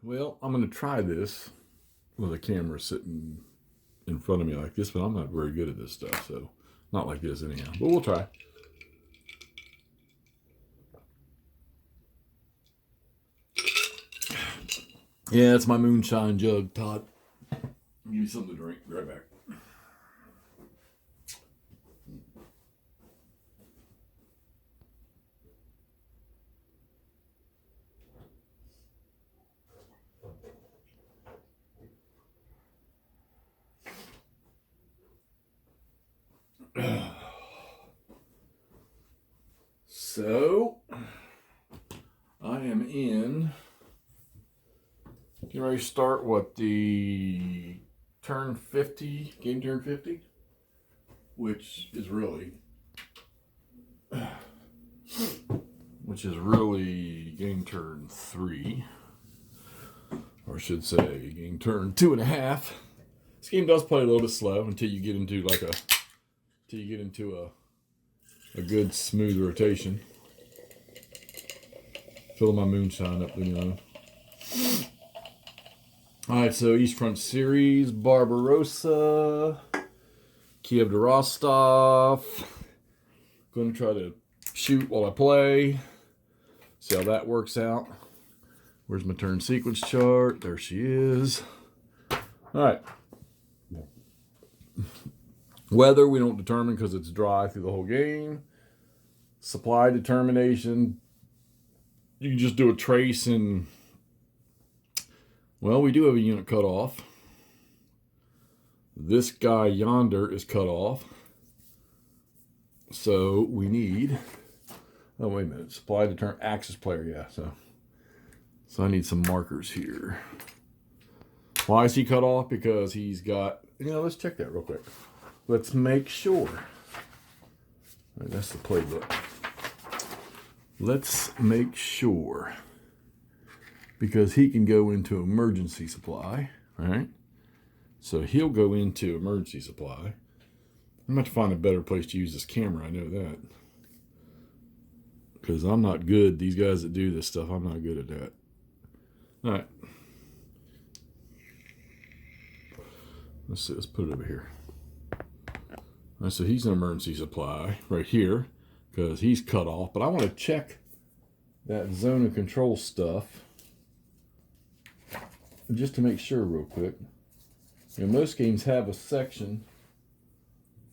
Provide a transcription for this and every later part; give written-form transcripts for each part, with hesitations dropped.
Well, I'm going to try this with a camera sitting in front of me like this, but I'm not very good at this stuff, so not like this anyhow. But we'll try. Yeah, it's my moonshine jug, Todd. Give me something to drink. Be right back. So, I am in. Can I start what the turn 50, game turn 50? Which is really game turn 3. Or I should say game turn 2.5. This game does play a little bit slow until you get into a good smooth rotation. Fill my moonshine up, Alright, so East Front Series, Barbarossa, Kiev to Rostov. Going to try to shoot while I play. See how that works out. Where's my turn sequence chart? There she is. Alright. Weather we don't determine because it's dry through the whole game. Supply determination. You can just do a trace and, well, we do have a unit cut off. This guy yonder is cut off. So we need, oh wait a minute, supply determine axis player, yeah. So I need some markers here. Why is he cut off? Because he's got, let's check that real quick. Let's make sure. All right, that's the playbook. Let's make sure. Because he can go into emergency supply, right? So he'll go into emergency supply. I'm going to find a better place to use this camera, I know that. Because I'm not good. These guys that do this stuff, I'm not good at that. All right. Let's see, let's put it over here. All right, so he's an emergency supply right here because he's cut off. But I want to check that zone of control stuff just to make sure real quick. Most games have a section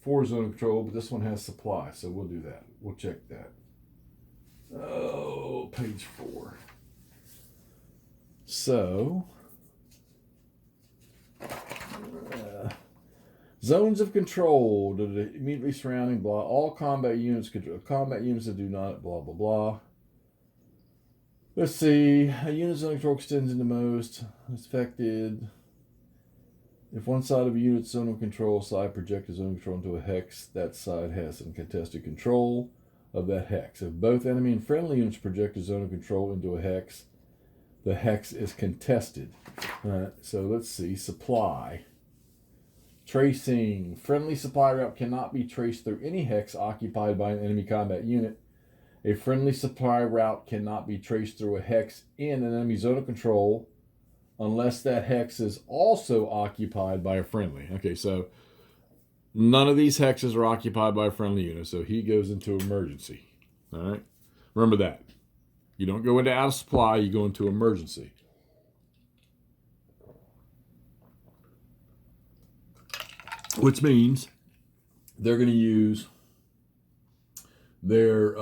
for zone of control, but this one has supply, so we'll do that. We'll check that. Oh, page 4. So, zones of control immediately surrounding blah. All combat units that do not blah blah blah. Let's see. A unit's zone of control extends into most. It's affected. If one side of a unit's zone of control side projects a zone of control into a hex, that side has uncontested control of that hex. If both enemy and friendly units project a zone of control into a hex, the hex is contested. All right, so let's see. Supply. Tracing. Friendly supply route cannot be traced through any hex occupied by an enemy combat unit. A friendly supply route cannot be traced through a hex in an enemy zone of control unless that hex is also occupied by a friendly. Okay, so none of these hexes are occupied by a friendly unit, so he goes into emergency. All right? Remember that. You don't go into out of supply, you go into emergency. Which means they're going to use their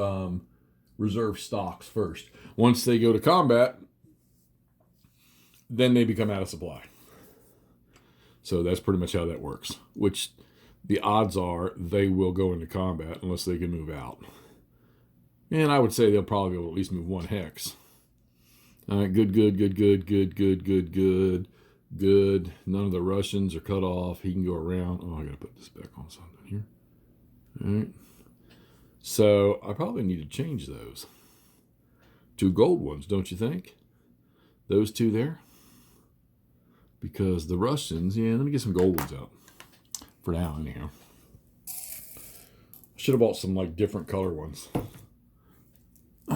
reserve stocks first. Once they go to combat, then they become out of supply. So that's pretty much how that works. Which the odds are they will go into combat unless they can move out. And I would say they'll probably be able to at least move one hex. All right, good. Good. None of the Russians are cut off. He can go around. Oh, I got to put this back on something here. All right. So I probably need to change those. 2 gold ones, don't you think? Those 2 there. Because the Russians, let me get some gold ones out. For now, anyhow. I should have bought some different color ones. All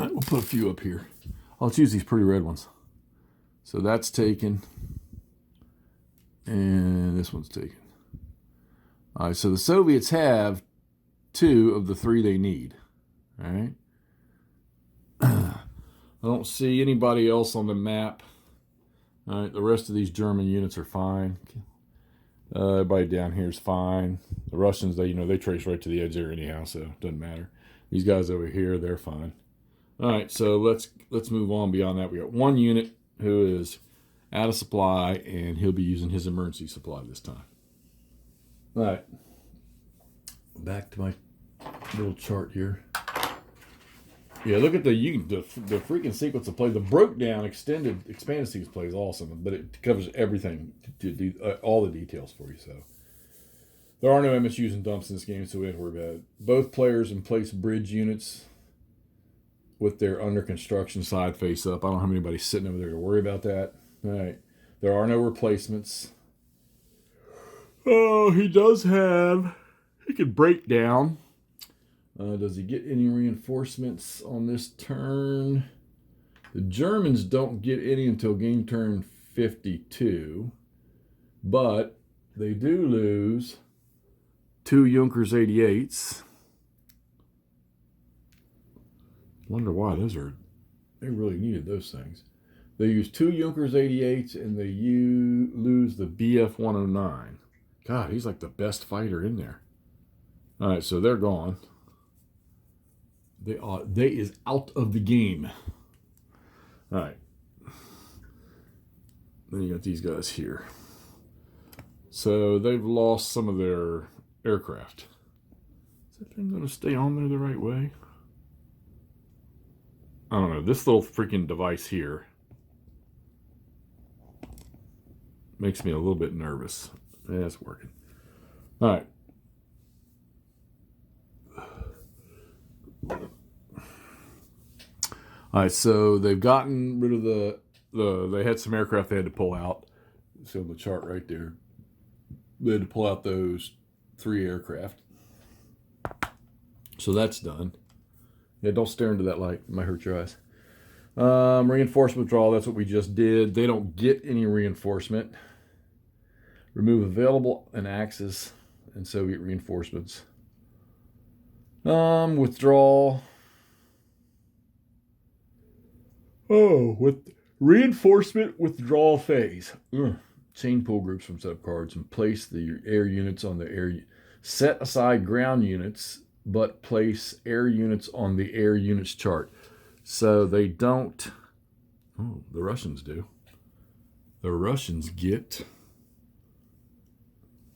right, we'll put a few up here. Let's use these pretty red ones. So that's taken. And this one's taken. All right, so the Soviets have 2 of the 3 they need. All right. I don't see anybody else on the map. All right, the rest of these German units are fine. Everybody down here is fine. The Russians, they trace right to the edge there anyhow, so it doesn't matter. These guys over here, they're fine. All right, so let's move on beyond that. We got 1 unit who is out of supply, and he'll be using his emergency supply this time. All right, back to my little chart here. Yeah, look at the freaking sequence of play. The broke down expanded sequence play is awesome, but it covers everything, all the details for you. So there are no MSUs and dumps in this game, so we don't have to worry about it. Both players in place bridge units with their under construction side face up. I don't have anybody sitting over there to worry about that. All right, there are no replacements. Oh, he can break down. Does he get any reinforcements on this turn? The Germans don't get any until game turn 52. But they do lose 2 Junkers 88s. Wonder why they really needed those things. They use 2 Junkers 88s and they lose the BF 109. God, he's like the best fighter in there. All right, so they're gone. They is out of the game. All right. Then you got these guys here. So they've lost some of their aircraft. Is that thing going to stay on there the right way? I don't know. This little freaking device here makes me a little bit nervous. Yeah, it's working. All right. All right, so they've gotten rid of they had some aircraft they had to pull out. See on the chart right there. They had to pull out those 3 aircraft. So that's done. Yeah, don't stare into that light. It might hurt your eyes. Reinforcement withdrawal, that's what we just did. They don't get any reinforcement. Remove available and axis and Soviet reinforcements. Withdrawal. Oh, with reinforcement withdrawal phase. Chain pull groups from subcards and place the air units on the air. Set aside ground units, but place air units on the air units chart. So they don't. Oh, the Russians do. The Russians get.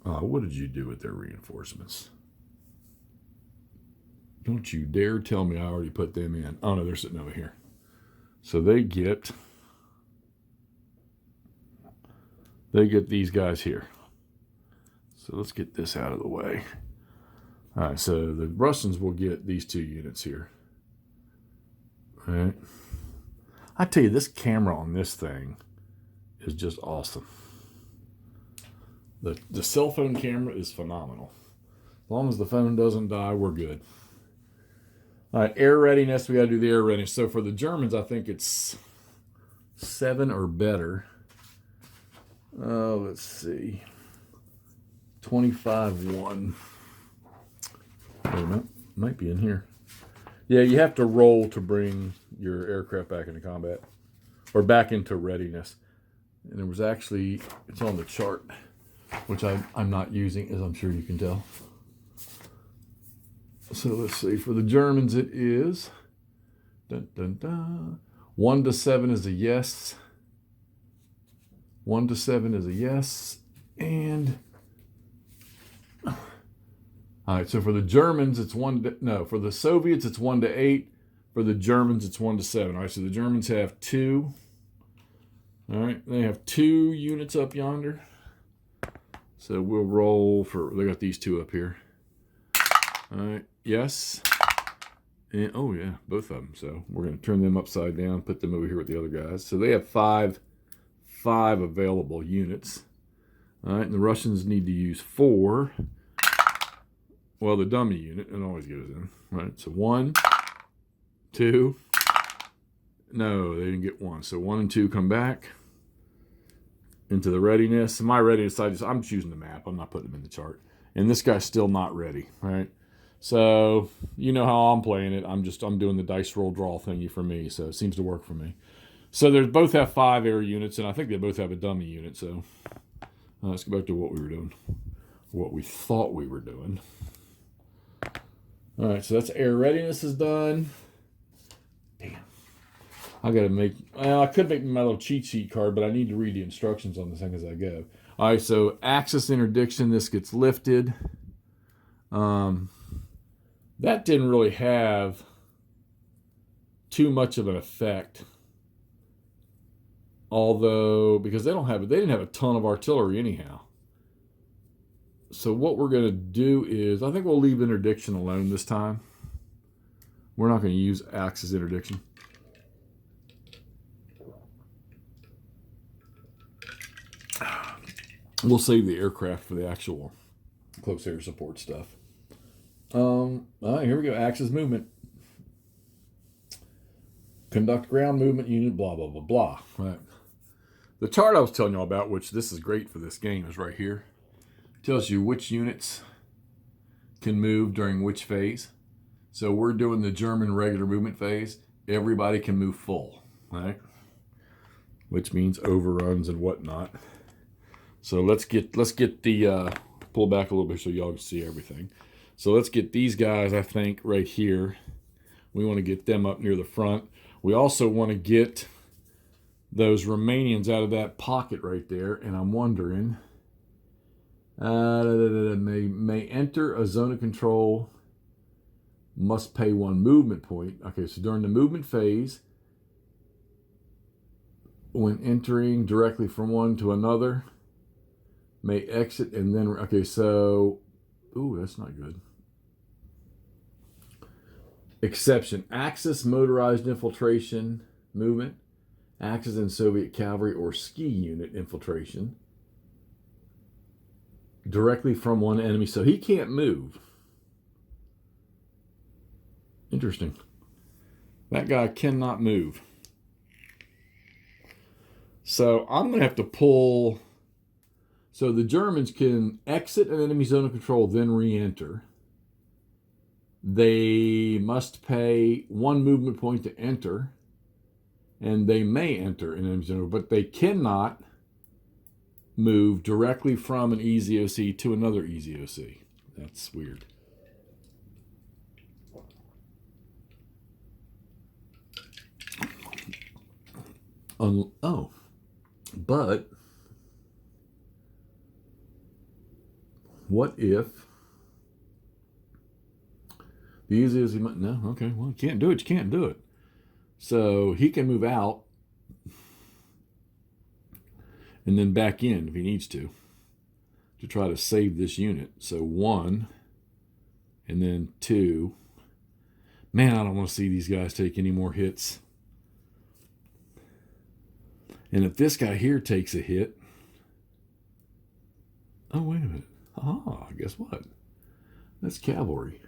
What did you do with their reinforcements? Don't you dare tell me I already put them in. Oh, no, they're sitting over here. So they get these guys here. So let's get this out of the way. All right, so the Russians will get these 2 units here. All right. I tell you, this camera on this thing is just awesome. The cell phone camera is phenomenal. As long as the phone doesn't die, we're good. All right, air readiness. We got to do the air readiness. So for the Germans, I think it's 7 or better. Let's see. 25-1. Wait a minute. Might be in here. Yeah, you have to roll to bring your aircraft back into combat. Or back into readiness. And it was actually, it's on the chart, which I'm not using, as I'm sure you can tell. So let's see. For the Germans, it is 1 to 7 is a yes. 1 to 7 is a yes. And all right. So for the Germans, it's for the Soviets, it's 1 to 8. For the Germans, it's 1 to 7. All right. So the Germans have 2. All right. They have 2 units up yonder. So we'll roll they got these 2 up here. All right. Yes. And, oh, yeah, both of them. So we're going to turn them upside down, put them over here with the other guys. So they have five available units. All right, and the Russians need to use 4. Well, the dummy unit, it always goes in. Right, so 1, 2. No, they didn't get 1. So 1 and 2 come back. into the readiness. My readiness, I'm choosing the map. I'm not putting them in the chart. And this guy's still not ready, right? So you know how I'm playing it. I'm doing the dice roll draw thingy for me. So it seems to work for me. So they both have 5 air units, and I think they both have a dummy unit. So let's go back to what we were doing, what we thought we were doing. All right, so that's air readiness is done. Damn. I gotta make, well, I could make my little cheat sheet card, but I need to read the instructions on this thing as I go. All right, so axis interdiction, this gets lifted. That didn't really have too much of an effect. Although, because they didn't have a ton of artillery anyhow. So what we're going to do is, I think we'll leave interdiction alone this time. We're not going to use axis interdiction. We'll save the aircraft for the actual close air support stuff. All right, here we go. Axis movement. Conduct ground movement unit, blah, blah, blah, blah. Right. The chart I was telling you all about, which this is great for this game, is right here. Tells you which units can move during which phase. So we're doing the German regular movement phase. Everybody can move full, right? Which means overruns and whatnot. So let's get the pull back a little bit so y'all can see everything. So let's get these guys, I think, right here. We want to get them up near the front. We also want to get those Romanians out of that pocket right there. And I'm wondering, may enter a zone of control, must pay 1 movement point. Okay, so during the movement phase, when entering directly from one to another, may exit and then, okay, so, ooh, that's not good. Exception, Axis motorized infiltration movement, Axis and Soviet cavalry or ski unit infiltration, directly from one enemy, so he can't move. Interesting. That guy cannot move. So I'm going to have to pull. So the Germans can exit an enemy zone of control, then re-enter. They must pay 1 movement point to enter. And they may enter an enemy zone, but they cannot move directly from an EZOC to another EZOC. That's weird. But what if the EZOC, no, okay, well, you can't do it, you can't do it. So he can move out and then back in if he needs to try to save this unit. So 1 and then 2. Man, I don't want to see these guys take any more hits. And if this guy here takes a hit, oh, wait a minute. Ah, guess what? That's cavalry.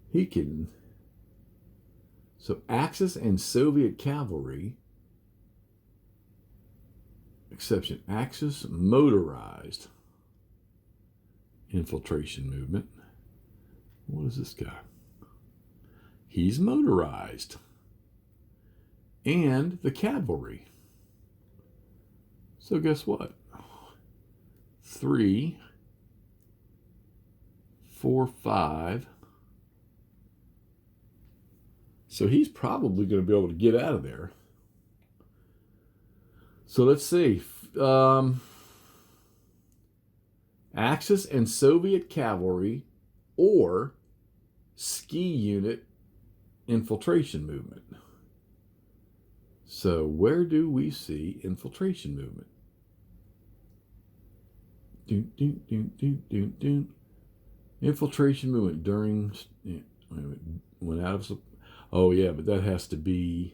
He can. So Axis and Soviet cavalry, exception, Axis motorized infiltration movement. What is this guy? He's motorized. And the cavalry. So guess what? 3, 4, 5. So he's probably going to be able to get out of there. So let's see. Axis and Soviet cavalry or ski unit infiltration movement. So where do we see infiltration movement? Infiltration movement during, when out of, oh yeah, but that has to be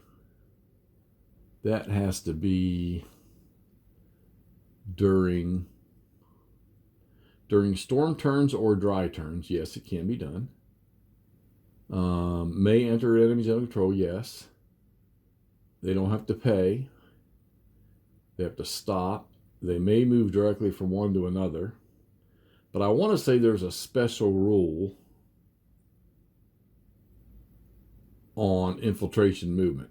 during storm turns or dry turns. Yes, it can be done. May enter enemy zone of control. Yes. They don't have to pay. They have to stop They may move directly from one to another. But I want to say there's a special rule on infiltration movement.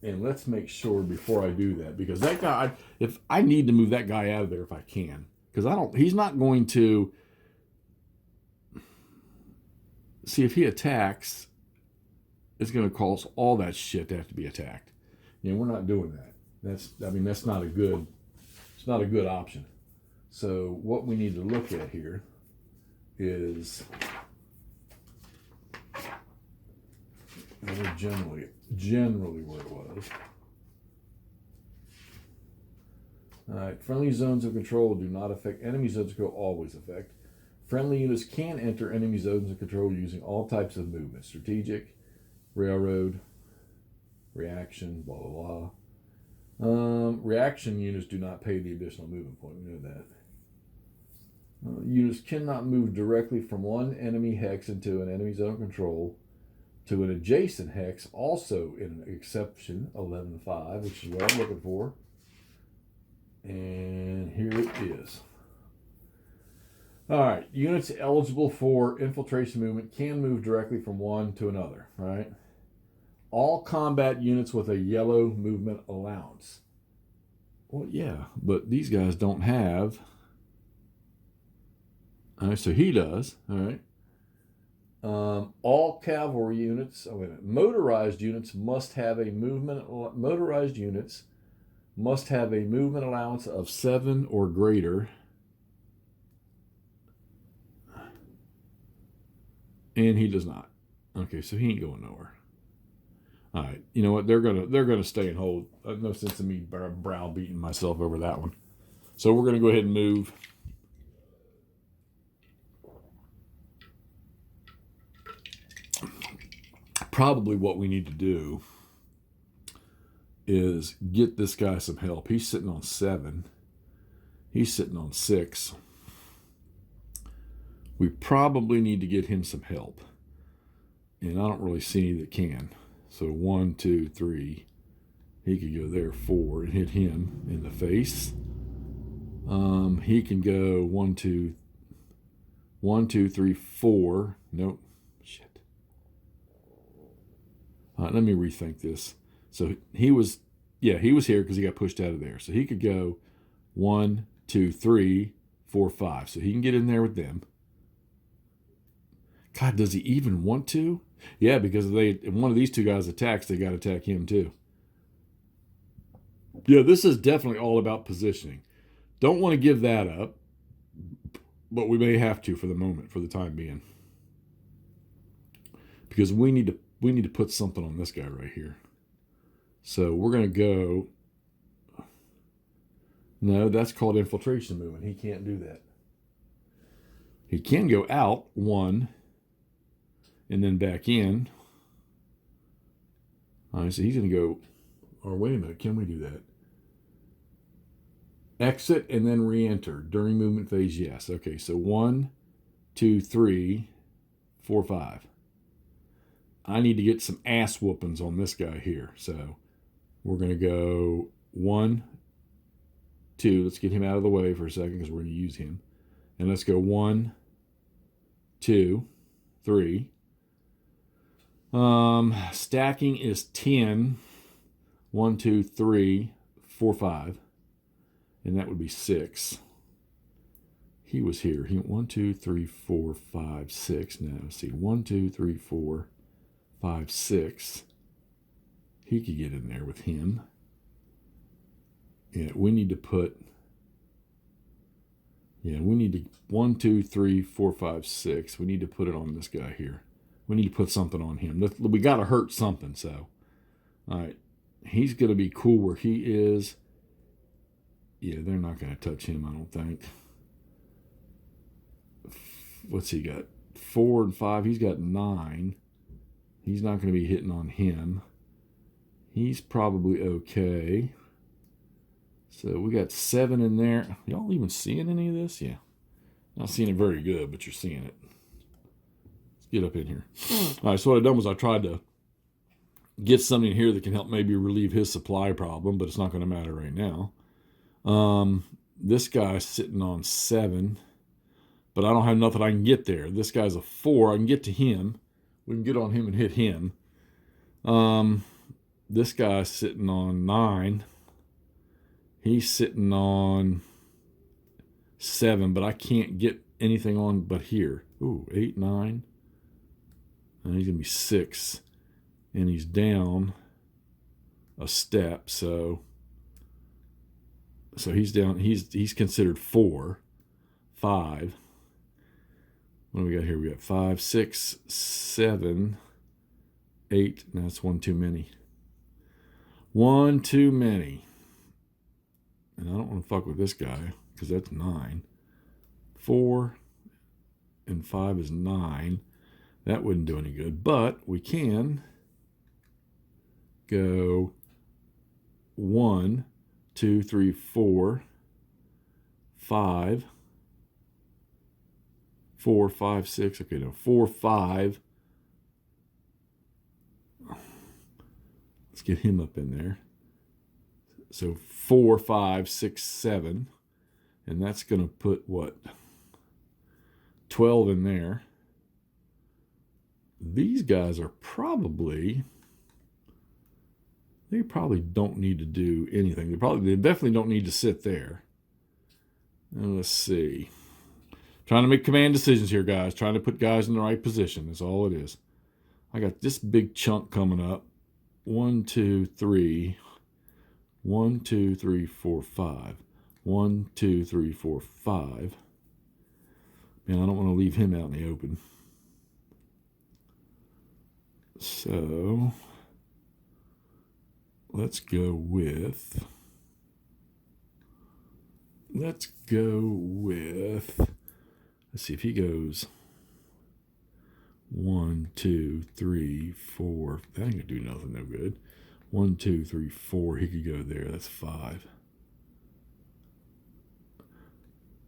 And let's make sure before I do that, because that guy, if I need to move that guy out of there if I can, because he's not going to, see, if he attacks, it's going to cause all that shit to have to be attacked. You know, we're not doing that. That's not a good, it's not a good option. So what we need to look at here is generally where it was. All right, friendly zones of control do not affect enemy zones of control, always affect. Friendly units can enter enemy zones of control using all types of movement: strategic, railroad, reaction, blah, blah, blah. Reaction units do not pay the additional movement point. We know that. Units cannot move directly from one enemy hex into an enemy zone of control to an adjacent hex, also in exception 11.5, which is what I'm looking for. And here it is. All right, units eligible for infiltration movement can move directly from one to another, right? All combat units with a yellow movement allowance. Well, yeah, but these guys don't have. All right, so he does. All right. All cavalry units. Oh, wait a minute. Motorized units must have a movement. Motorized units must have a movement allowance of 7 or greater. And he does not. Okay, so he ain't going nowhere. All right, you know what? They're gonna stay and hold. No sense in me browbeating myself over that one. So we're gonna go ahead and move. Probably what we need to do is get this guy some help. He's sitting on 7. He's sitting on 6. We probably need to get him some help. And I don't really see any that can. So 1, 2, 3. He could go there 4 and hit him in the face. He can go 1, 2, 3, 4. Nope. Shit. Let me rethink this. So he was here because he got pushed out of there. So he could go 1, 2, 3, 4, 5. So he can get in there with them. God, does he even want to? Yeah, because if one of these two guys attacks, they got to attack him too. Yeah, this is definitely all about positioning. Don't want to give that up, but we may have to for the moment, for the time being, because we need to put something on this guy right here. So we're going to go. No, that's called infiltration movement. He can't do that. He can go out 1 and then back in. All right, so he's going to go. Or wait a minute, can we do that? Exit and then re-enter during movement phase. Yes. Okay, so 1, 2, 3, 4, 5. I need to get some ass whoopings on this guy here. So we're going to go 1, 2. Let's get him out of the way for a second because we're going to use him. And let's go 1, 2, 3. Stacking is 10. 1, 2, 3, 4, 5. And that would be 6. He was here. 1, 2, 3, 4, 5, 6. Now, let's see. 1, 2, 3, 4, 5, 6. He could get in there with him. Yeah, we need to put. Yeah, we need to 1, 2, 3, 4, 5, 6. We need to put it on this guy here. We need to put something on him. We got to hurt something. So, all right, he's going to be cool where he is. Yeah, they're not going to touch him, I don't think. What's he got? 4 and 5. He's got 9. He's not going to be hitting on him. He's probably okay. So we got 7 in there. Y'all even seeing any of this? Yeah. Not seeing it very good, but you're seeing it. Let's get up in here. All right, so what I've done was I tried to get something here that can help maybe relieve his supply problem, but it's not going to matter right now. This guy's sitting on 7, but I don't have nothing I can get there. This guy's a 4. I can get to him. We can get on him and hit him. This guy's sitting on 9. He's sitting on 7, but I can't get anything on but here. Ooh, 8, 9. And he's going to be 6. And he's down a step, so he's down. He's considered 4, 5. What do we got here? We got 5, 6, 7, 8. No, that's one too many. One too many. And I don't want to fuck with this guy because that's 9. 4 and 5 is 9. That wouldn't do any good, but we can go 1, 2, 3, 4, 5, 4, 5, 6. Okay, no, 4, 5. Let's get him up in there. So 4, 5, 6, 7. And that's going to put what? 12 in there. These guys are probably... They probably don't need to do anything. They definitely don't need to sit there. And let's see. Trying to make command decisions here, guys. Trying to put guys in the right position. That's all it is. I got this big chunk coming up. 1, 2, 3. 1, 2, 3, 4, 5. 1, 2, 3, 4, 5. Man, I don't want to leave him out in the open. So... let's see if he goes 1, 2, 3, 4. That ain't gonna do nothing no good. 1, 2, 3, 4. He could go there. That's 5.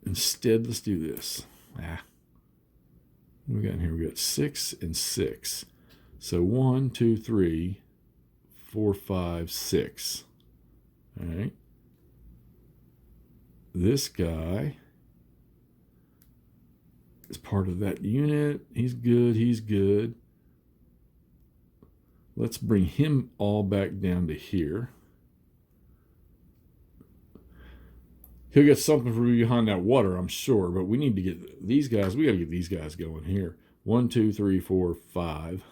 Instead, let's do this. What we got in here? We got 6 and 6. So 1, 2, 3, 4, 5, 6. All right. This guy is part of that unit. He's good. He's good. Let's bring him all back down to here. He'll get something from behind that water, I'm sure, but we need to get these guys. We got to get these guys going here. 1, 2, 3, 4, 5.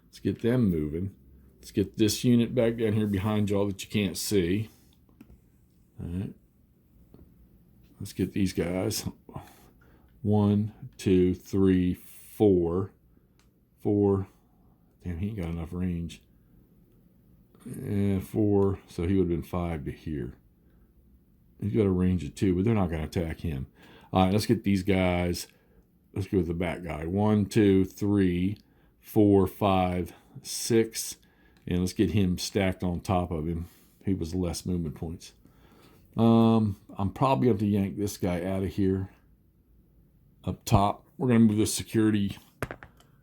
Let's get them moving. Let's get this unit back down here behind y'all that you can't see. All right. Let's get these guys. 1, 2, 3, 4. 4. Damn, he ain't got enough range. 4. So he would have been 5 to here. He's got a range of 2, but they're not going to attack him. All right, let's get these guys. Let's go with the back guy. 1, 2, 3, 4, 5, 6. And let's get him stacked on top of him. He was less movement points. I'm probably going to yank this guy out of here. Up top. We're going to move this security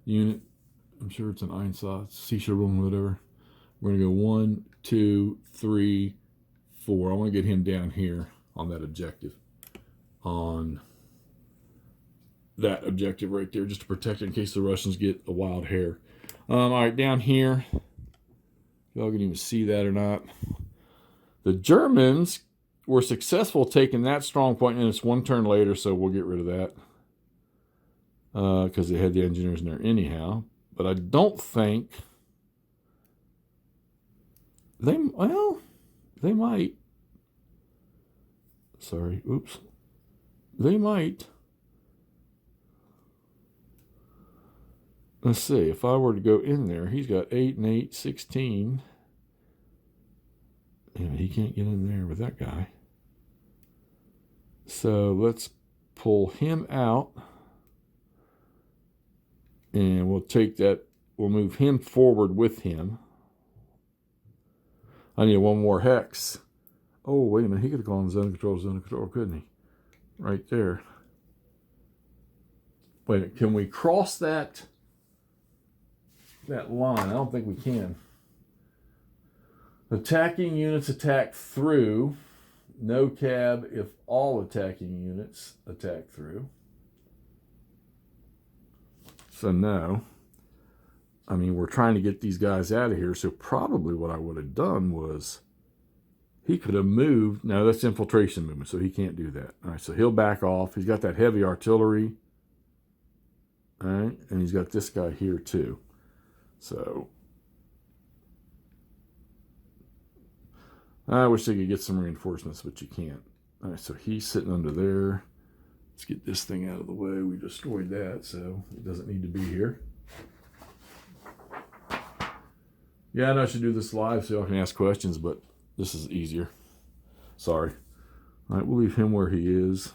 unit. I'm sure it's an Einsatz, Sicherung, whatever. We're going to go 1, 2, 3, 4. I want to get him down here on that objective. On that objective right there, just to protect it in case the Russians get a wild hair. All right, down here. Y'all can even see that or not. The Germans were successful taking that strong point, and it's one turn later, so we'll get rid of that. Because they had the engineers in there anyhow. But I don't think... They might. Sorry, oops. They might. Let's see, if I were to go in there, he's got 8 and 8, 16. And he can't get in there with that guy. So let's pull him out. And we'll take that, we'll move him forward with him. I need one more hex. Oh, wait a minute, he could have gone zone control, couldn't he? Right there. Wait a minute, can we cross that line? I don't think we can. Attacking units attack through no cab if all attacking units attack through. So no. I mean, we're trying to get these guys out of here, so probably what I would have done was he could have moved. No, that's infiltration movement, so he can't do that. All right, so he'll back off. He's got that heavy artillery. All right, and he's got this guy here too. So I wish they could get some reinforcements, but you can't. All right, so he's sitting under there. Let's get this thing out of the way. We destroyed that, so it doesn't need to be here. Yeah, I know I should do this live so y'all can ask questions, but this is easier. Sorry. All right, we'll leave him where he is.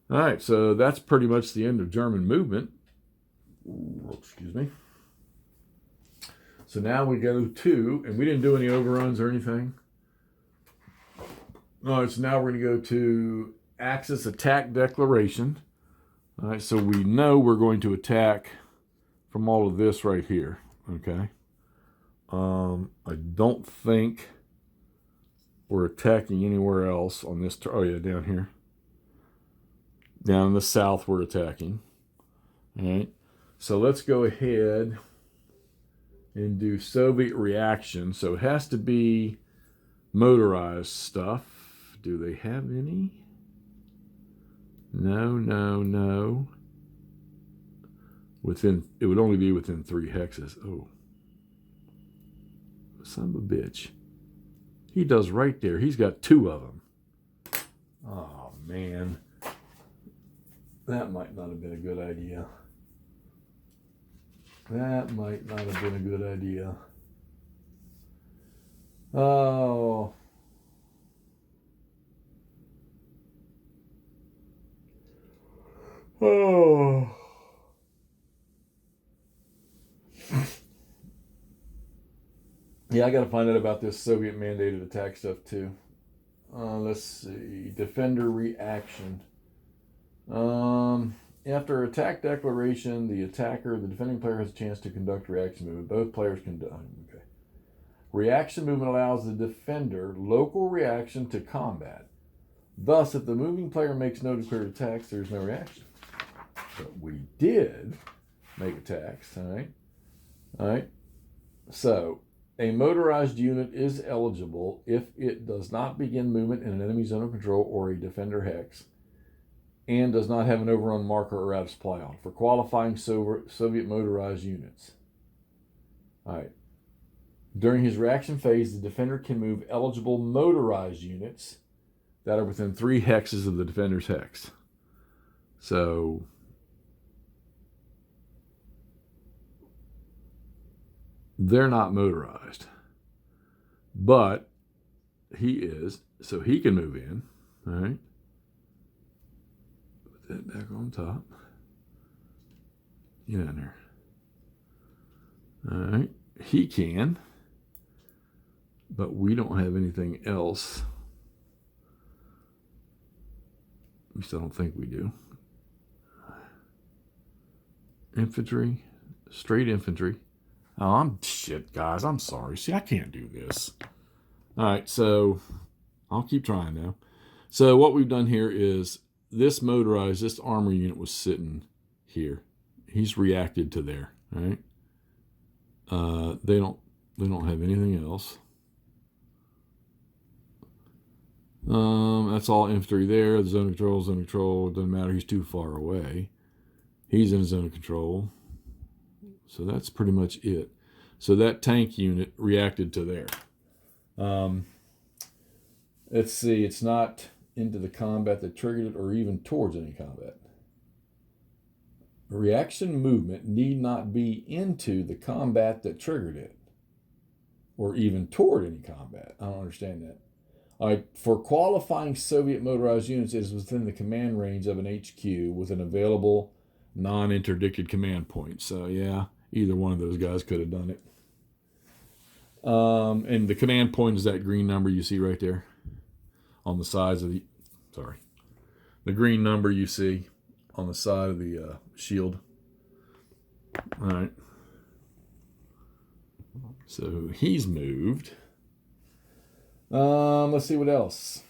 All right, so that's pretty much the end of German movement. Ooh, excuse me. So now we go to, and we didn't do any overruns or anything. All right, so now we're going to go to Axis Attack Declaration. All right, so we know we're going to attack from all of this right here, okay? I don't think we're attacking anywhere else on this. Oh, yeah, down here. Down in the south, we're attacking. All right. So let's go ahead and do Soviet reaction. So it has to be motorized stuff. Do they have any? No. It would only be within 3 hexes. Oh. Son of a bitch. He does right there. He's got 2 of them. Oh, man. That might not have been a good idea. That might not have been a good idea. Oh. Oh. Yeah, I got to find out about this Soviet mandated attack stuff too. Let's see. Defender reaction. After attack declaration, the defending player has a chance to conduct reaction movement. Both players can do. Okay. Reaction movement allows the defender local reaction to combat. Thus, if the moving player makes no declared attacks, there's no reaction. But we did make attacks. All right. So, a motorized unit is eligible if it does not begin movement in an enemy zone of control or a defender hex and does not have an overrun marker or out of supply on for qualifying Soviet motorized units. All right. During his reaction phase, the defender can move eligible motorized units that are within 3 hexes of the defender's hex. So they're not motorized, but he is, so he can move in. All right. Put that back on top. Get in there. All right. He can, but we don't have anything else. At least I don't think we do. Infantry, straight infantry. Oh, shit, guys. I'm sorry. See, I can't do this. All right, so I'll keep trying now. So what we've done here is this armor unit was sitting here. He's reacted to there, right? They don't have anything else. That's all infantry there. The zone of control. Doesn't matter. He's too far away. He's in zone of control. So that's pretty much it. So that tank unit reacted to there. Let's see. It's not into the combat that triggered it or even towards any combat. Reaction movement need not be into the combat that triggered it or even toward any combat. I don't understand that. All right, for qualifying Soviet motorized units, it is within the command range of an HQ with an available non-interdicted command point. So, yeah, either one of those guys could have done it. And the command point is that green number you see right there on the sides of the... Sorry. The green number you see on the side of the shield. All right. So he's moved. Let's see what else.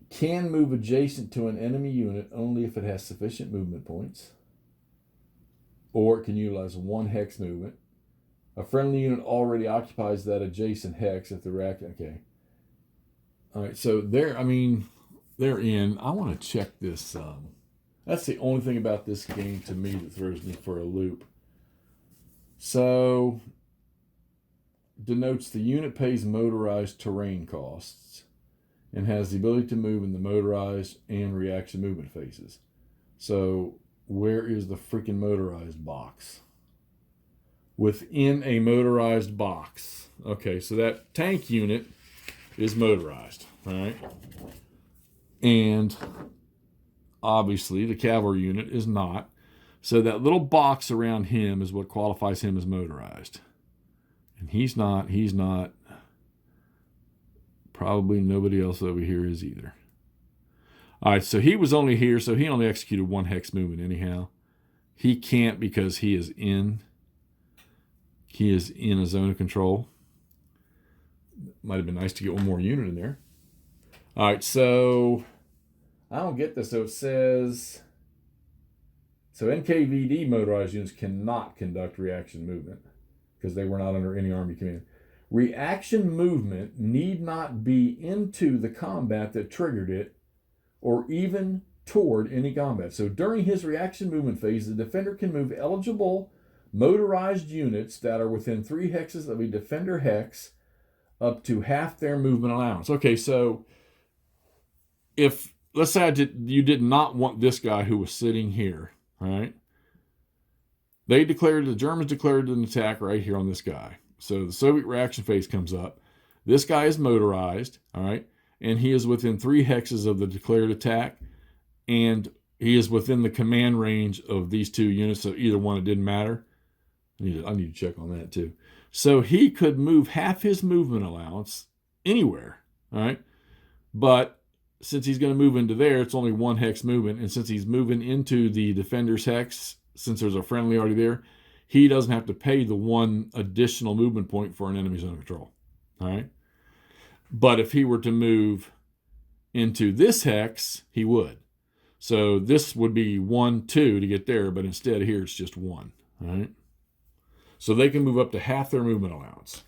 Can move adjacent to an enemy unit only if it has sufficient movement points. Or it can utilize 1 hex movement. A friendly unit already occupies that adjacent hex if the reaction. Okay. All right, so they're in. I want to check this. That's the only thing about this game to me that throws me for a loop. So, denotes the unit pays motorized terrain costs and has the ability to move in the motorized and reaction movement phases. So, where is the freaking motorized box? Within a motorized box. Okay, so that tank unit is motorized, right? And obviously the cavalry unit is not. So that little box around him is what qualifies him as motorized. And he's not. Probably nobody else over here is either. All right, so he was only here, so he only executed 1 hex movement anyhow. He can't because he is in a zone of control. Might have been nice to get 1 more unit in there. All right, so I don't get this. So it says, so NKVD motorized units cannot conduct reaction movement because they were not under any Army command. Reaction movement need not be into the combat that triggered it or even toward any combat. So during his reaction movement phase, the defender can move eligible motorized units that are within 3 hexes of a defender hex up to half their movement allowance. Okay, so if, let's say you did not want this guy who was sitting here, right? The Germans declared an attack right here on this guy. So the Soviet reaction phase comes up. This guy is motorized, all right? And he is within 3 hexes of the declared attack. And he is within the command range of these 2 units. So either one, it didn't matter. I need to check on that too. So he could move half his movement allowance anywhere, all right? But since he's going to move into there, it's only 1 hex movement. And since he's moving into the defender's hex, since there's a friendly already there, he doesn't have to pay the 1 additional movement point for an enemy zone of control. All right. But if he were to move into this hex, he would. So this would be 1, 2 to get there, but instead here it's just 1. All right. So they can move up to half their movement allowance.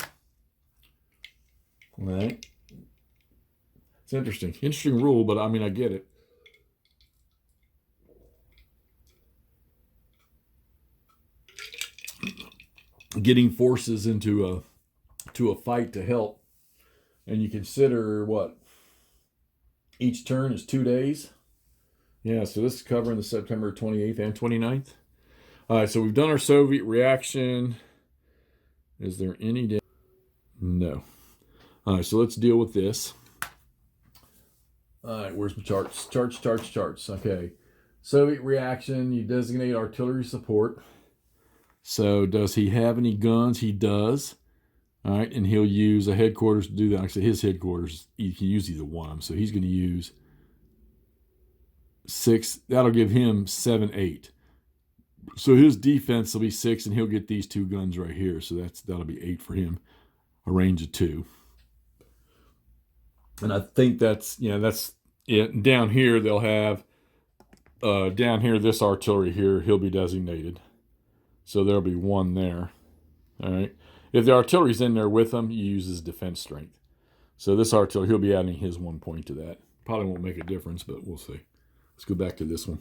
All right. It's interesting. Interesting rule, but I get it. Getting forces into a fight to help, and you consider what each turn is 2 days. Yeah, so this is covering the September 28th and 29th. All right, so we've done our Soviet reaction. Is there any? No. All right, so let's deal with this. All right, where's my charts? Charts. Okay. Soviet reaction, you designate artillery support. So does he have any guns? He does. All right, and he'll use a headquarters to do that. Actually, his headquarters, he can use either one. So he's going to use 6. That'll give him 7, 8. So his defense will be 6, and he'll get these 2 guns right here. So that'll be 8 for him, a range of 2. And I think that's it. And down here, they'll have, down here, this artillery here, he'll be designated. So there'll be 1 there. All right. If the artillery's in there with him, you use his defense strength. So this artillery, he'll be adding his 1 point to that. Probably won't make a difference, but we'll see. Let's go back to this one.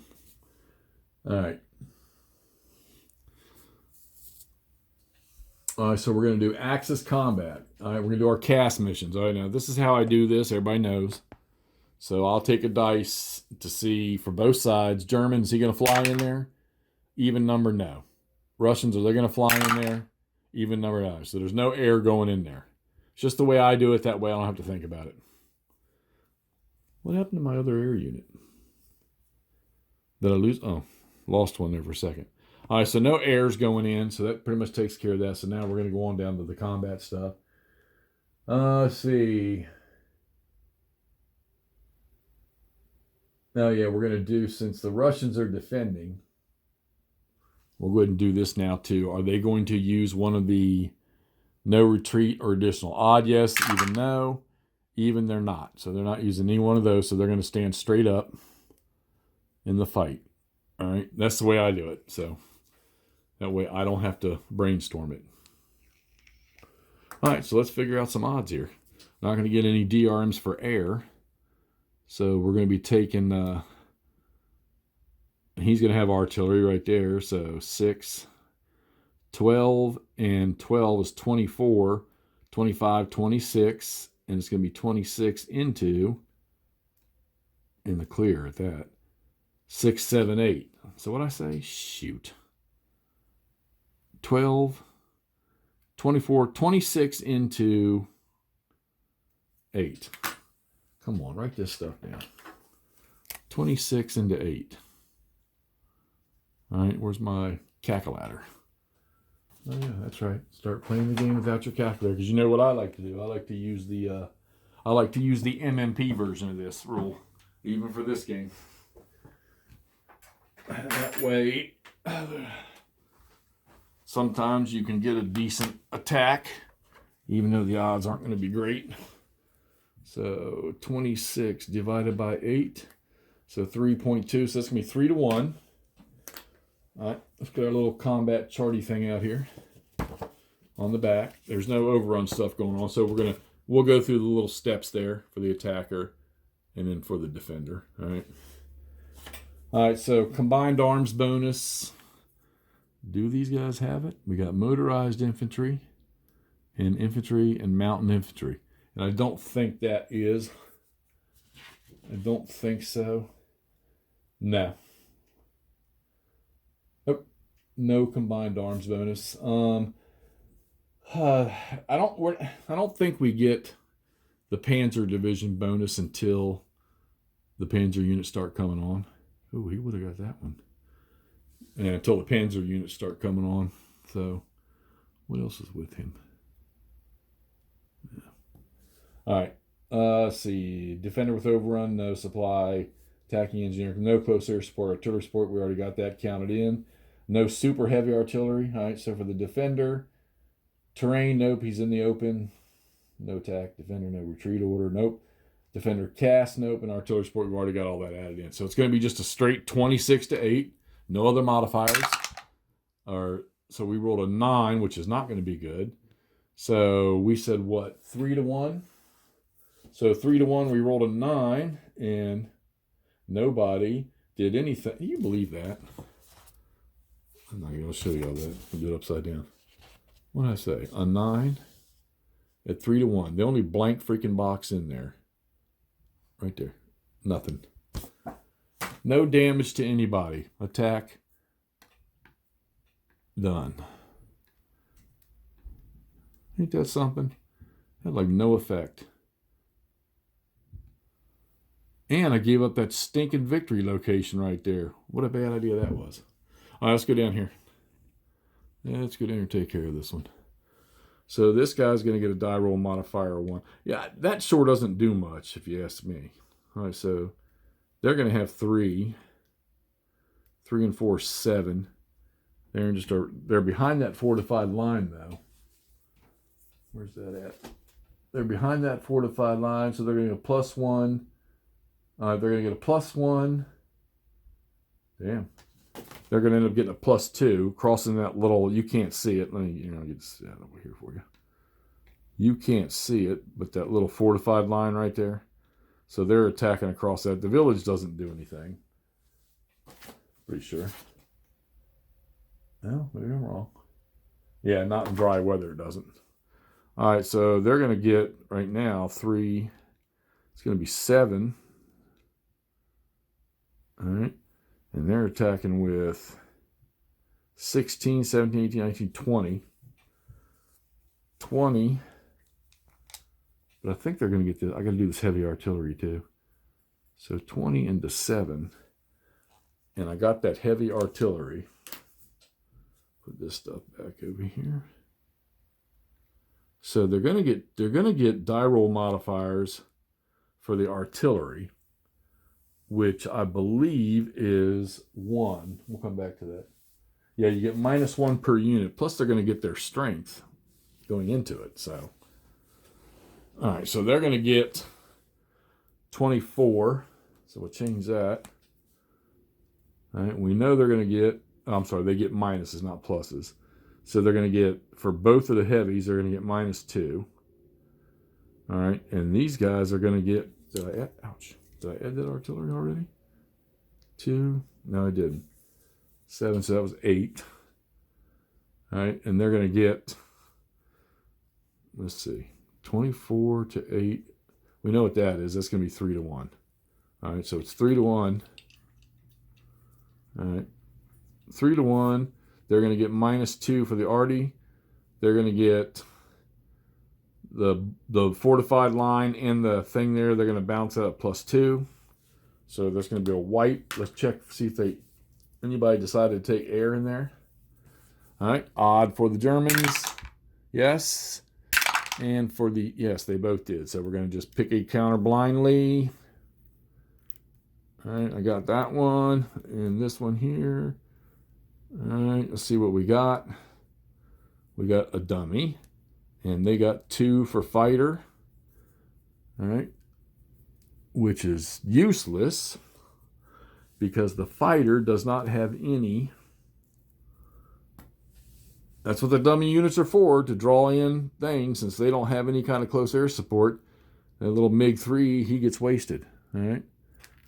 All right. All right, so we're going to do Axis combat. All right, we're going to do our cast missions. All right, now this is how I do this. Everybody knows. So I'll take a dice to see for both sides. German, is he going to fly in there? Even number, no. Russians, are they going to fly in there? Even number, no. So there's no air going in there. It's just the way I do it. That way I don't have to think about it. What happened to my other air unit? Did I lose? Oh, lost one there for a second. All right, so no airs going in, so that pretty much takes care of that. So now we're going to go on down to the combat stuff. Let's see. Oh, yeah, we're going to do, since the Russians are defending, we'll go ahead and do this now, too. Are they going to use one of the No retreat or additional. Odd, yes. Even, no. Even, they're not. So they're not using any one of those. So they're going to stand straight up in the fight. All right. That's the way I do it. So that way I don't have to brainstorm it. All right. So let's figure out some odds here. Not going to get any DRMs for air. So we're going to be taking, he's going to have artillery right there. So 6, 12, and 12 is 24, 25, 26, and it's going to be 26 into, in the clear at that, 6, 7, 8. So what I say? Shoot. 12, 24, 26 into 8. Come on, write this stuff down. 26 into 8. All right, where's my calculator? Oh yeah, that's right. Start playing the game without your calculator, because you know what I like to do. I like to use the MMP version of this rule, even for this game. That way, sometimes you can get a decent attack, even though the odds aren't going to be great. So 26 divided by 8, so 3.2. So that's going to be 3 to 1. All right, let's get our little combat charty thing out here on the back. There's no overrun stuff going on, so we'll go through the little steps there for the attacker and then for the defender. All right. All right, so combined arms bonus. Do these guys have it? We got motorized infantry and mountain infantry. And I don't think that is. I don't think so. No. Nope. No combined arms bonus. I don't think we get the Panzer Division bonus until the Panzer units start coming on. Oh, he would have got that one. And until the Panzer units start coming on. So, what else is with him? Yeah. All right. Let's see. Defender with overrun, no supply. Attacking engineer, no close air support. Artillery support, we already got that counted in. No super heavy artillery. All right, so for the defender, terrain, nope, he's in the open. No attack. Defender, no retreat order, nope. Defender cast, nope. And artillery support, we've already got all that added in. So it's going to be just a straight 26 to 8. No other modifiers. So we rolled a 9, which is not going to be good. So we said what? 3 to 1? So 3 to 1, we rolled a 9, and nobody did anything. Can you believe that? I'm not going to show you all that. I'll do it upside down. What did I say? A 9 at 3 to 1. The only blank freaking box in there. Right there. Nothing. No damage to anybody. Attack. Done. Ain't that something? Had like no effect. And I gave up that stinking victory location right there. What a bad idea that was. All right, let's go down here. Yeah, let's go down here and take care of this one. So this guy's going to get a die roll modifier 1. Yeah, that sure doesn't do much, if you ask me. All right, so they're going to have 3. 3 and 4, 7. They're behind that fortified line, though. Where's that at? They're behind that fortified line, so they're going to get a +1. They're going to get a +1. Damn. They're going to end up getting a +2, crossing that little, you can't see it. Let me, get this out over here for you. You can't see it, but that little fortified line right there. So they're attacking across that. The village doesn't do anything. Pretty sure. No, maybe I'm wrong. Yeah, not in dry weather it doesn't. All right, so they're going to get, right now, 3. It's going to be 7. All right. And they're attacking with 16, 17, 18, 19, 20. 20. But I think they're going to get this. I got to do this heavy artillery too. So 20 into 7. And I got that heavy artillery. Put this stuff back over here. So they're going to get die roll modifiers for the artillery, which I believe is 1. We'll come back to that. Yeah, you get -1 per unit. Plus they're going to get their strength. going into it. So, all right, so they're going to get 24. So we'll change that. All right, we know they're going to get, I'm sorry, they get minuses, not pluses. So they're going to get, for both of the heavies, they're going to get -2. All right, and these guys are going to get, did I add, ouch, did I add that artillery already? 2, no I didn't. 7, so that was 8. All right, and they're going to get, let's see, 24 to 8. We know what that is. That's going to be 3 to 1. All right, so it's 3 to 1. All right, 3 to 1. They're going to get -2 for the arty. They're going to get the fortified line and the thing there. They're going to bounce that up +2. So there's going to be a white. Let's check, see if anybody decided to take air in there. All right, odd for the Germans. Yes. And for the, yes, they both did. So we're going to just pick a counter blindly. All right, I got that one and this one here. All right, let's see what we got. We got a dummy, and they got 2 for fighter. All right, which is useless because the fighter does not have any. That's what the dummy units are for, to draw in things, since they don't have any kind of close air support. That little MiG-3, he gets wasted. All right.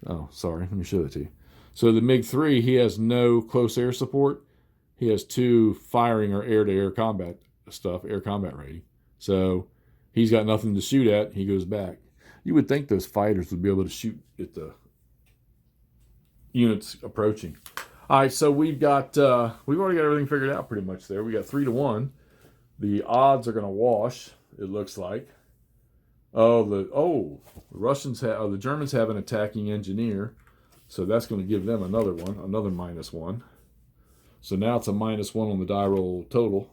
Oh, sorry. Let me show that to you. So the MiG-3, he has no close air support. He has 2 firing or air-to-air combat stuff, air combat rating. So he's got nothing to shoot at. He goes back. You would think those fighters would be able to shoot at the units approaching. All right, so we've already got everything figured out pretty much there. We got 3 to 1. The odds are going to wash, it looks like. The Germans have an attacking engineer, so that's going to give them another -1. So now it's a -1 on the die roll total.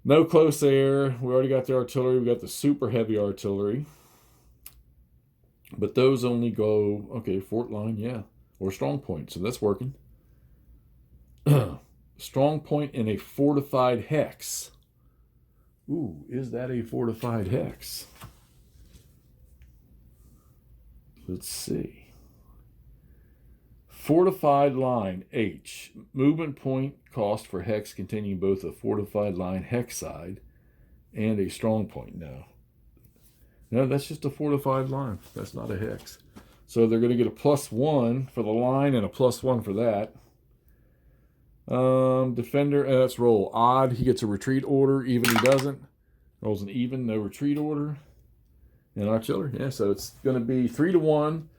No close air. We already got the artillery. We got the super heavy artillery. But those only go, okay, fort line, yeah. Or strong point, so that's working. Strong point in a fortified hex. Ooh, is that a fortified hex? Let's see. Fortified line, H. Movement point cost for hex containing both a fortified line hex side and a strong point. No, that's just a fortified line. That's not a hex. So they're going to get a +1 for the line and a +1 for that. Defender, let's roll. Odd, he gets a retreat order. Even, he doesn't. Rolls an even, no retreat order. And artillery, yeah, so it's going to be 3 to 1.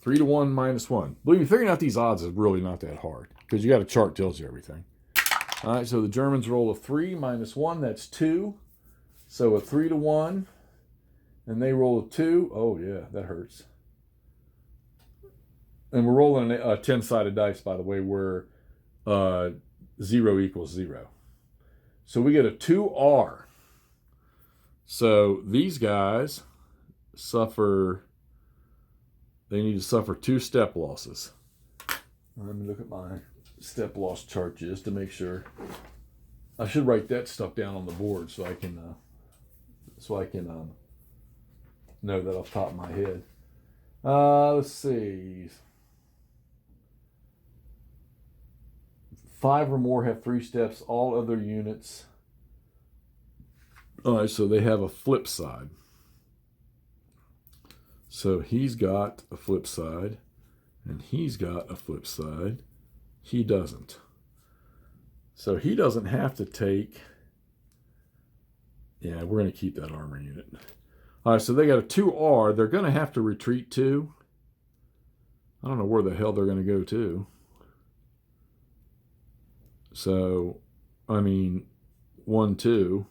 3 to 1 -1. Believe me, figuring out these odds is really not that hard because you got a chart tells you everything. All right, so the Germans roll a 3 -1, that's 2. So a 3 to 1, and they roll a 2. Oh yeah, that hurts. And we're rolling a 10-sided dice, by the way, where 0 equals 0. So we get a 2R. So these guys suffer. They need to suffer 2 step losses. Let me look at my step loss chart just to make sure. I should write that stuff down on the board so I can know that off the top of my head. Let's see. 5 or more have 3 steps. All other units. All right, so they have a flip side. So he's got a flip side, and he's got a flip side. He doesn't. So he doesn't have to take. Yeah, we're going to keep that armor unit. All right, so they got a 2R. They're going to have to retreat too. I don't know where the hell they're going to go to. So, I mean, 1, 2,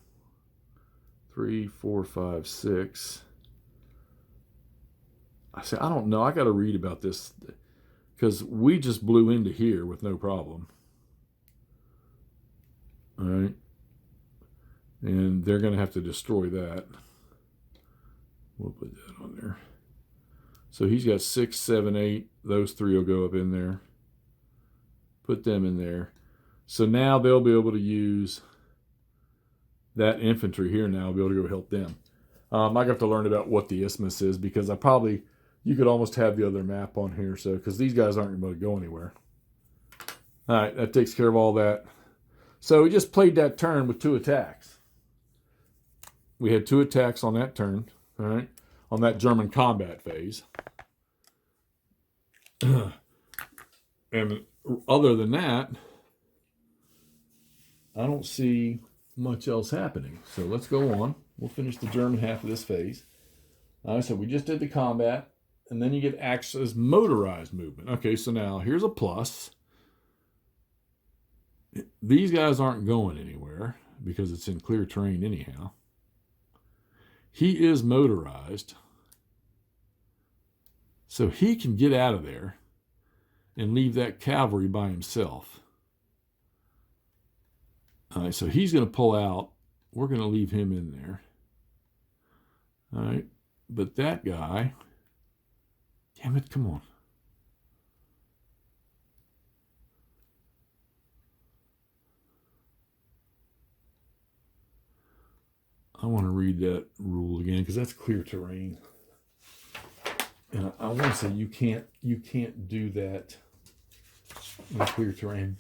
3, 4, 5, 6. I say, I don't know. I got to read about this because we just blew into here with no problem. All right. And they're going to have to destroy that. We'll put that on there. So he's got 6, 7, 8. Those 3 will go up in there. Put them in there. So now they'll be able to use that infantry here now will be able to go help them. I got to learn about what the isthmus is because you could almost have the other map on here. So, because these guys aren't going to go anywhere. All right, that takes care of all that. So we just played that turn with 2 attacks. We had 2 attacks on that turn, all right, on that German combat phase. And other than that, I don't see much else happening. So let's go on. We'll finish the German half of this phase. So we just did the combat, and then you get Axis motorized movement. Okay, so now here's a plus. These guys aren't going anywhere because it's in clear terrain anyhow. He is motorized, so he can get out of there and leave that cavalry by himself. All right, so he's going to pull out. We're going to leave him in there. All right, but that guy, damn it, come on. I want to read that rule again because that's clear terrain. And I want to say you can't do that in clear terrain.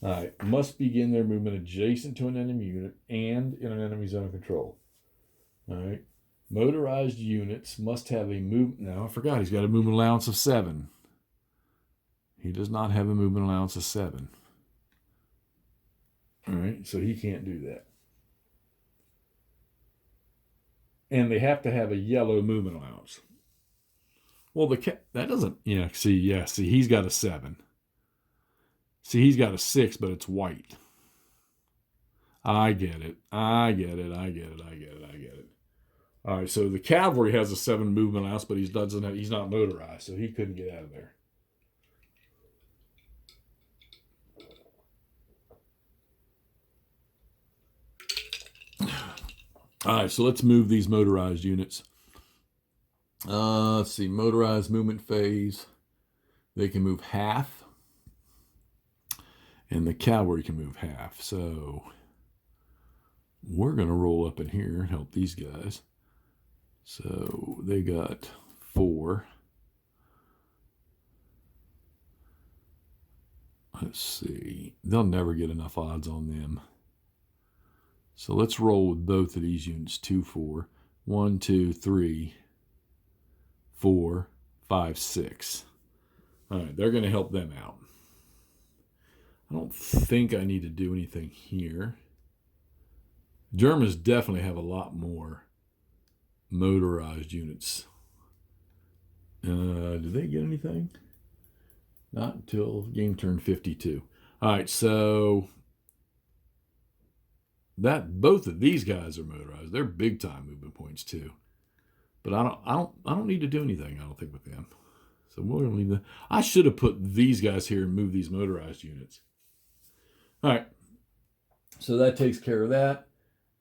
All right, must begin their movement adjacent to an enemy unit and in an enemy zone of control. All right, motorized units must have a movement. Now I forgot he's got a movement allowance of 7. He does not have a movement allowance of 7. All right, so he can't do that. And they have to have a yellow movement allowance. Well, that doesn't. See, he's got a 7. See, he's got a 6, but it's white. I get it. All right, so the cavalry has a 7 movement allowance, but he's not motorized, so he couldn't get out of there. All right, so let's move these motorized units. Let's see, motorized movement phase. They can move half, and the cavalry can move half. So we're going to roll up in here and help these guys. So they got 4. Let's see. They'll never get enough odds on them. So let's roll with both of these units. 2, 4. 1, 2, 3, 4, 5, 6. All right, they're going to help them out. I don't think I need to do anything here. Germans definitely have a lot more motorized units. Did they get anything? Not until game turn 52. All right, so both of these guys are motorized. They're big time movement points too. But I don't need to do anything, I don't think, with them. So we're gonna leave them. I should have put these guys here and moved these motorized units. All right. So that takes care of that.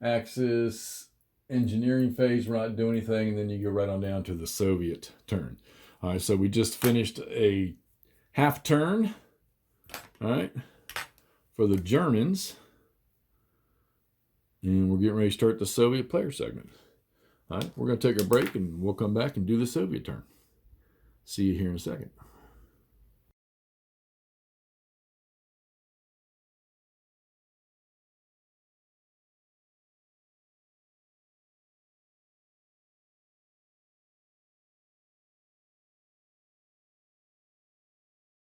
Axis engineering phase, we're not doing anything, and then you go right on down to the Soviet turn. All right, so we just finished a half turn, all right, for the Germans. And we're getting ready to start the Soviet player segment. All right, we're going to take a break, and we'll come back and do the Soviet turn. See you here in a second.